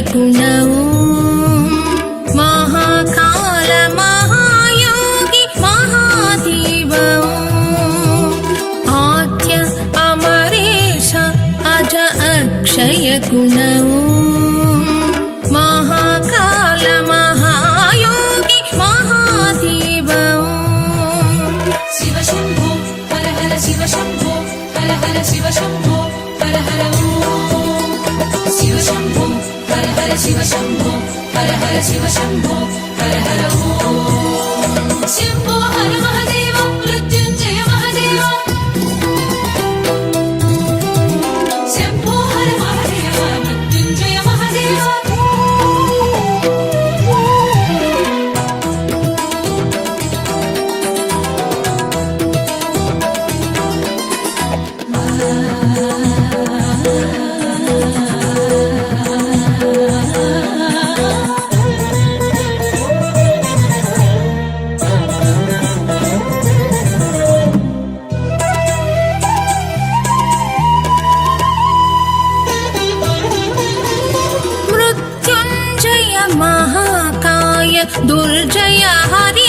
गुणौ महाकाल महायोगी महादेवौ आद्य अमरेश अज अक्षय गुणौ महाकाल महायोगी महादेवौ शिव शम्भो हर हर शिव शम्भो हर हर शिव शम्भो हर हर शिव शम्भो हर हर शिव शम्भो हर हर शिव शम्भो हर हर शम्भो हर महादेव मृत्युञ्जय महादेव शम्भो हर महादेव मृत्युञ्जय महादेव मृत्युञ्जय महाकाय दुर्जय हरि